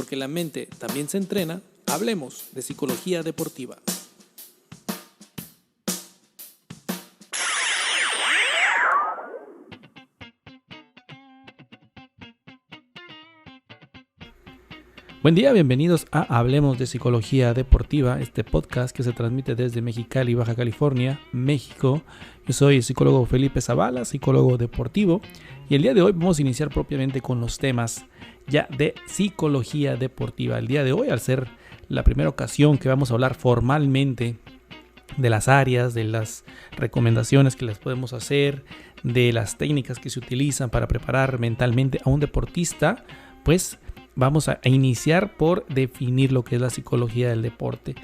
porque la mente también se entrena, hablemos de psicología deportiva. Buen día, bienvenidos a Hablemos de Psicología Deportiva, este podcast que se transmite desde Mexicali, Baja California, México. Yo soy el psicólogo Felipe Zavala, psicólogo deportivo, y el día de hoy vamos a iniciar propiamente con los temas ya de psicología deportiva. El día de hoy, al ser la primera ocasión que vamos a hablar formalmente de las áreas, de las recomendaciones que les podemos hacer, de las técnicas que se utilizan para preparar mentalmente a un deportista, pues vamos a iniciar por definir lo que es la psicología del deporte.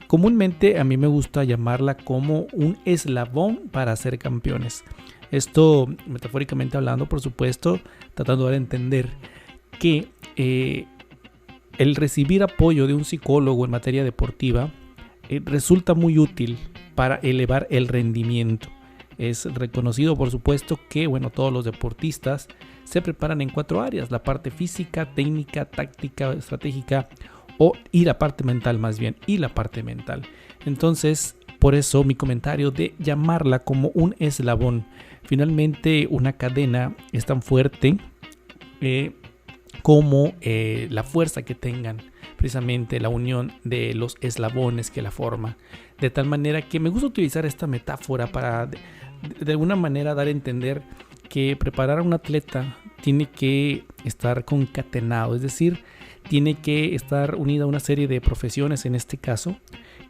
Comúnmente a mí me gusta llamarla como un eslabón para ser campeones. Esto metafóricamente hablando, por supuesto, tratando de entender que el recibir apoyo de un psicólogo en materia deportiva resulta muy útil para elevar el rendimiento. Es reconocido, por supuesto, que todos los deportistas se preparan en 4 áreas: la parte física, técnica, táctica, estratégica y la parte mental más bien, y la parte mental. Entonces, por eso mi comentario de llamarla como un eslabón. Finalmente, una cadena es tan fuerte como la fuerza que tengan precisamente la unión de los eslabones que la forman. De tal manera que me gusta utilizar esta metáfora para de alguna manera dar a entender que preparar a un atleta tiene que estar concatenado, es decir, tiene que estar unida a una serie de profesiones, en este caso,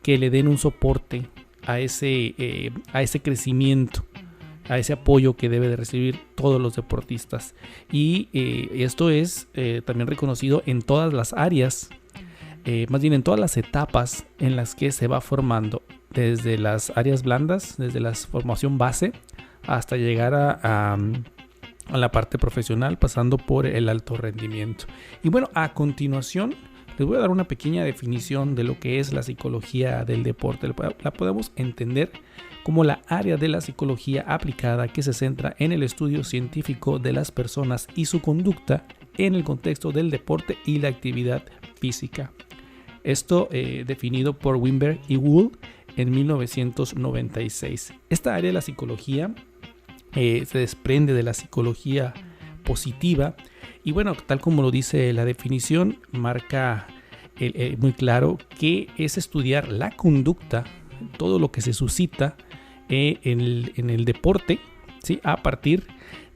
que le den un soporte a ese crecimiento, a ese apoyo que debe de recibir todos los deportistas. Y esto es también reconocido en todas las áreas, más bien en todas las etapas en las que se va formando, desde las áreas blandas, desde la formación base, hasta llegar a la parte profesional, pasando por el alto rendimiento. Y a continuación les voy a dar una pequeña definición de lo que es la psicología del deporte. La podemos entender como la área de la psicología aplicada que se centra en el estudio científico de las personas y su conducta en el contexto del deporte y la actividad física. Esto definido por Wimberg y Wool en 1996. Esta área de la psicología se desprende de la psicología positiva y tal como lo dice la definición, marca muy claro que es estudiar la conducta, todo lo que se suscita en el deporte, ¿sí? A partir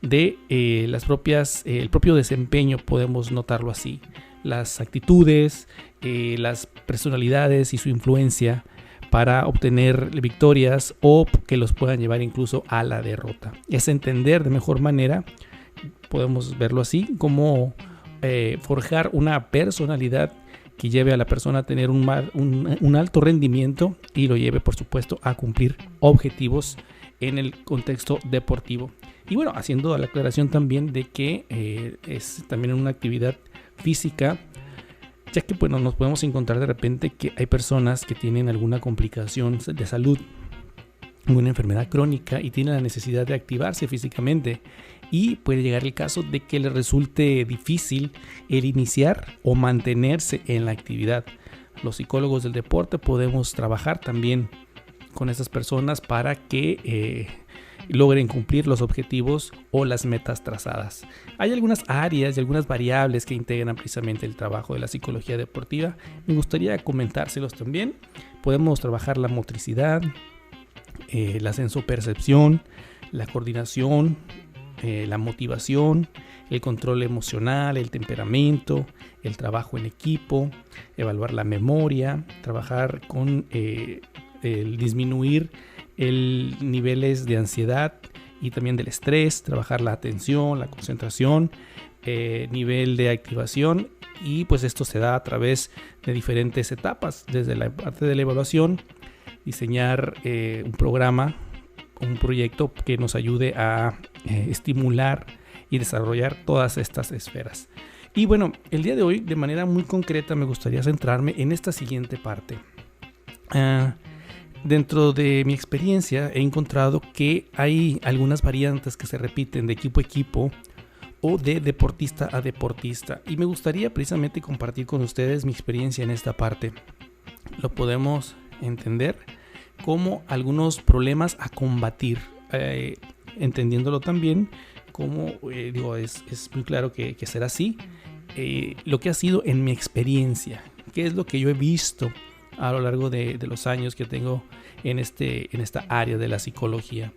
de el propio desempeño, podemos notarlo así, las actitudes, las personalidades y su influencia para obtener victorias o que los puedan llevar incluso a la derrota. Es entender de mejor manera, podemos verlo así, como forjar una personalidad que lleve a la persona a tener un alto rendimiento y lo lleve, por supuesto, a cumplir objetivos en el contexto deportivo. Y haciendo la aclaración también de que es también una actividad física, ya que nos podemos encontrar de repente que hay personas que tienen alguna complicación de salud, una enfermedad crónica, y tienen la necesidad de activarse físicamente, y puede llegar el caso de que les resulte difícil el iniciar o mantenerse en la actividad. Los psicólogos del deporte podemos trabajar también con esas personas para que logren cumplir los objetivos o las metas trazadas. Hay algunas áreas y algunas variables que integran precisamente el trabajo de la psicología deportiva. Me gustaría comentárselos también. Podemos trabajar la motricidad, la sensopercepción, la coordinación, la motivación, el control emocional, el temperamento, el trabajo en equipo, evaluar la memoria, trabajar con el disminuir niveles de ansiedad y también del estrés, trabajar la atención, la concentración, nivel de activación, y pues esto se da a través de diferentes etapas, desde la parte de la evaluación, diseñar un programa, un proyecto que nos ayude a estimular y desarrollar todas estas esferas. Y el día de hoy, de manera muy concreta, me gustaría centrarme en esta siguiente parte. Dentro de mi experiencia he encontrado que hay algunas variantes que se repiten de equipo a equipo o de deportista a deportista. Y me gustaría precisamente compartir con ustedes mi experiencia en esta parte. Lo podemos entender como algunos problemas a combatir, entendiéndolo también como, es muy claro que será así, lo que ha sido en mi experiencia, qué es lo que yo he visto a lo largo de los años que tengo en esta área de la psicología.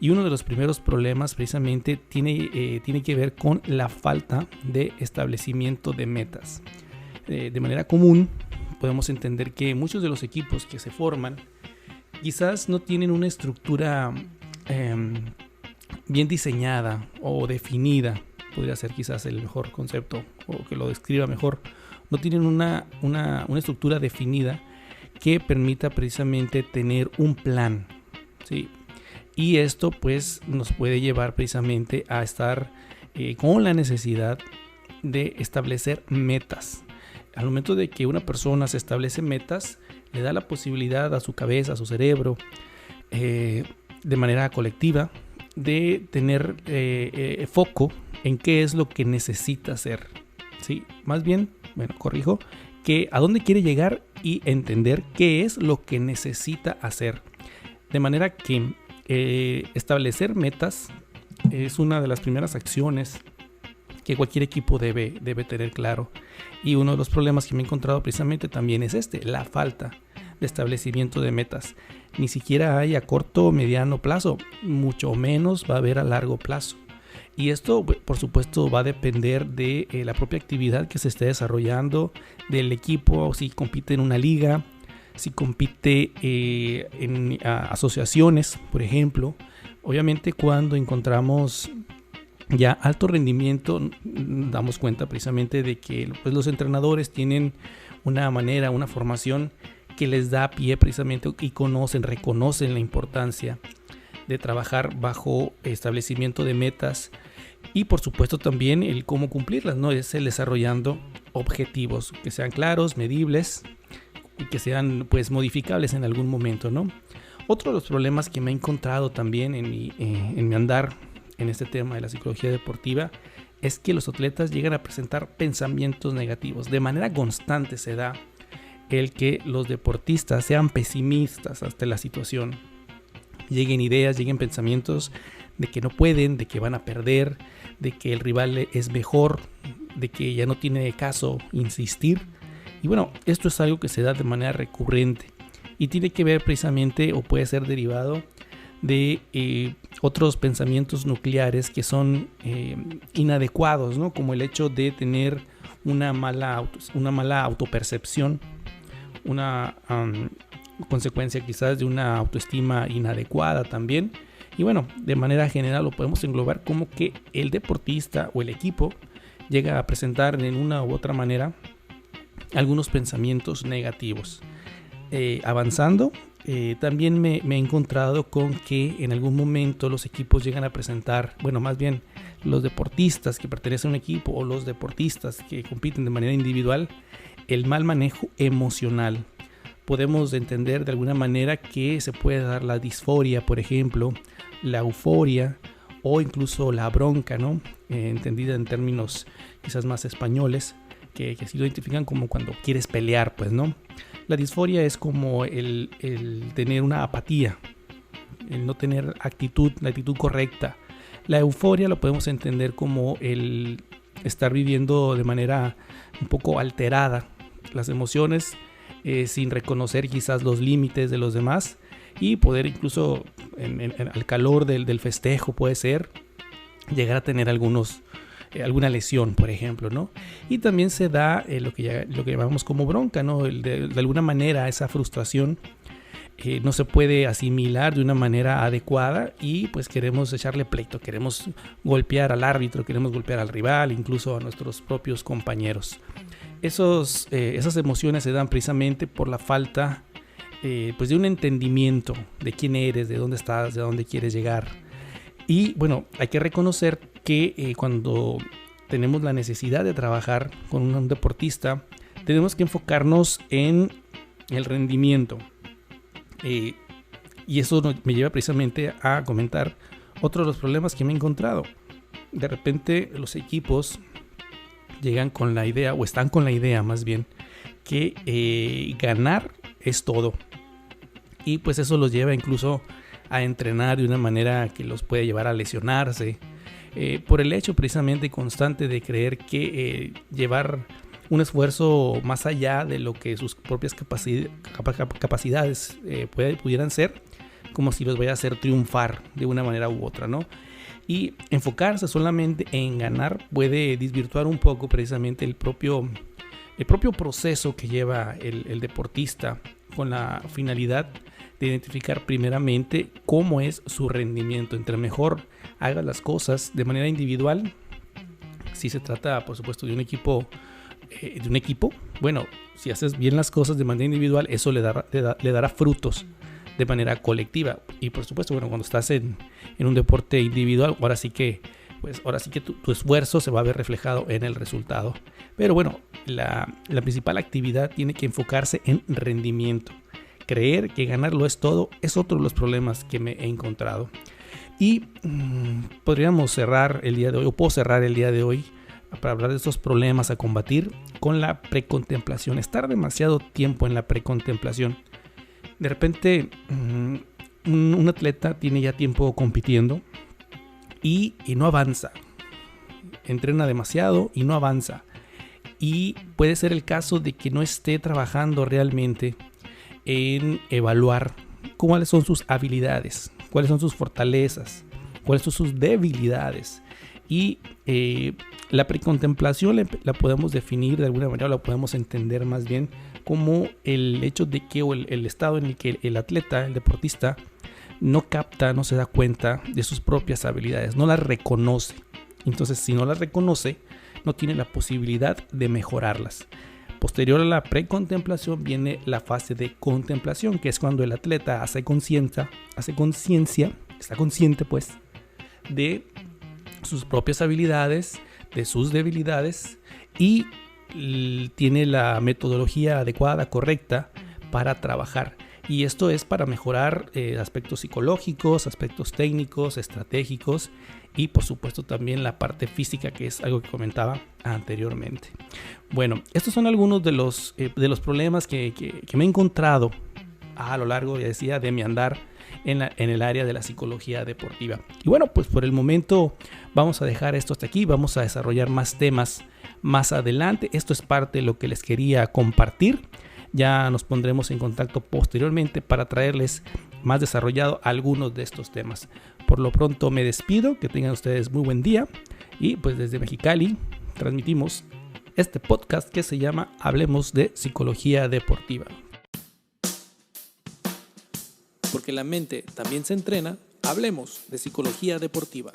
Y uno de los primeros problemas precisamente tiene que ver con la falta de establecimiento de metas. De manera común podemos entender que muchos de los equipos que se forman quizás no tienen una estructura bien diseñada o definida, podría ser quizás el mejor concepto o que lo describa mejor. No tienen una estructura definida que permita precisamente tener un plan, ¿sí? Y esto pues nos puede llevar precisamente a estar con la necesidad de establecer metas. Al momento de que una persona se establece metas, le da la posibilidad a su cabeza, a su cerebro, de manera colectiva, de tener foco en qué es lo que necesita hacer, ¿sí? Más bien, que a dónde quiere llegar y entender qué es lo que necesita hacer. De manera que establecer metas es una de las primeras acciones que cualquier equipo debe tener claro. Y uno de los problemas que me he encontrado precisamente también es la falta de establecimiento de metas. Ni siquiera hay a corto o mediano plazo, mucho menos va a haber a largo plazo. Y esto, por supuesto, va a depender de la propia actividad que se esté desarrollando, del equipo, si compite en una liga, si compite en asociaciones, por ejemplo. Obviamente, cuando encontramos ya alto rendimiento, damos cuenta precisamente de que pues, los entrenadores tienen una manera, una formación que les da pie precisamente y reconocen la importancia de trabajar bajo establecimiento de metas y por supuesto también el cómo cumplirlas, ¿no? Es el desarrollando objetivos que sean claros, medibles y que sean pues modificables en algún momento, ¿no? Otro de los problemas que me he encontrado también en mi andar en este tema de la psicología deportiva es que los atletas llegan a presentar pensamientos negativos. De manera constante se da el que los deportistas sean pesimistas ante la situación. Lleguen ideas, lleguen pensamientos de que no pueden, de que van a perder, de que el rival es mejor, de que ya no tiene caso insistir. Y bueno, esto es algo que se da de manera recurrente y tiene que ver precisamente o puede ser derivado de otros pensamientos nucleares que son inadecuados, ¿no? Como el hecho de tener una mala autopercepción, una consecuencia quizás de una autoestima inadecuada también. Y bueno, de manera general lo podemos englobar como que el deportista o el equipo llega a presentar en una u otra manera algunos pensamientos negativos. Avanzando, también me he encontrado con que en algún momento los equipos llegan a presentar, más bien los deportistas que pertenecen a un equipo o los deportistas que compiten de manera individual, el mal manejo emocional. Podemos entender de alguna manera que se puede dar la disforia, por ejemplo, la euforia o incluso la bronca, ¿no? Entendida en términos quizás más españoles, que se identifican como cuando quieres pelear, pues, ¿no? La disforia es como el tener una apatía, el no tener la actitud correcta. La euforia lo podemos entender como el estar viviendo de manera un poco alterada las emociones, sin reconocer quizás los límites de los demás y poder incluso al calor del festejo puede ser llegar a tener alguna lesión, por ejemplo, ¿no? Y también se da lo que llamamos como bronca, ¿no? De alguna manera esa frustración no se puede asimilar de una manera adecuada y pues queremos echarle pleito, queremos golpear al árbitro, queremos golpear al rival, incluso a nuestros propios compañeros. Esas emociones se dan precisamente por la falta pues de un entendimiento de quién eres, de dónde estás, de dónde quieres llegar. Y bueno, hay que reconocer que cuando tenemos la necesidad de trabajar con un deportista, tenemos que enfocarnos en el rendimiento. Y eso me lleva precisamente a comentar otro de los problemas que me he encontrado. de repente los equipos llegan con la idea, o están con la idea más bien, que ganar es todo. Y pues eso los lleva incluso a entrenar de una manera que los puede llevar a lesionarse, por el hecho precisamente constante de creer que llevar un esfuerzo más allá de lo que sus propias capacidades pudieran ser, como si los vaya a hacer triunfar de una manera u otra, ¿no? Y enfocarse solamente en ganar puede desvirtuar un poco precisamente el propio proceso que lleva el deportista, con la finalidad de identificar primeramente cómo es su rendimiento. Entre mejor haga las cosas de manera individual, si se trata por supuesto de un equipo, bueno, si haces bien las cosas de manera individual, eso le dará frutos de manera colectiva. Y por supuesto, bueno, cuando estás en un deporte individual, ahora sí que tu esfuerzo se va a ver reflejado en el resultado. Pero bueno, la principal actividad tiene que enfocarse en rendimiento. Creer que ganarlo es todo es otro de los problemas que me he encontrado. Y podríamos cerrar el día de hoy, o puedo cerrar el día de hoy, para hablar de estos problemas a combatir con la precontemplación. Estar demasiado tiempo en la precontemplación. De repente, un atleta tiene ya tiempo compitiendo y no avanza. Entrena demasiado y no avanza. Y puede ser el caso de que no esté trabajando realmente en evaluar cuáles son sus habilidades, cuáles son sus fortalezas, cuáles son sus debilidades. Y la precontemplación la podemos definir de alguna manera, la podemos entender más bien como el hecho de que, o el estado en el que el atleta, el deportista, no capta, no se da cuenta de sus propias habilidades, no las reconoce. Entonces, si no las reconoce, no tiene la posibilidad de mejorarlas. Posterior a la precontemplación viene la fase de contemplación, que es cuando el atleta hace conciencia, está consciente pues de sus propias habilidades, de sus debilidades, y tiene la metodología adecuada, correcta para trabajar. Y esto es para mejorar aspectos psicológicos, aspectos técnicos, estratégicos y por supuesto también la parte física, que es algo que comentaba anteriormente. Bueno, estos son algunos de los problemas que me he encontrado a lo largo, ya decía, de mi andar en el área de la psicología deportiva. Y bueno, pues por el momento vamos a dejar esto hasta aquí. Vamos a desarrollar más temas más adelante. Esto es parte de lo que les quería compartir. Ya nos pondremos en contacto posteriormente para traerles más desarrollado algunos de estos temas. Por lo pronto me despido, que tengan ustedes muy buen día y pues desde Mexicali transmitimos este podcast que se llama Hablemos de Psicología Deportiva. Porque la mente también se entrena, hablemos de psicología deportiva.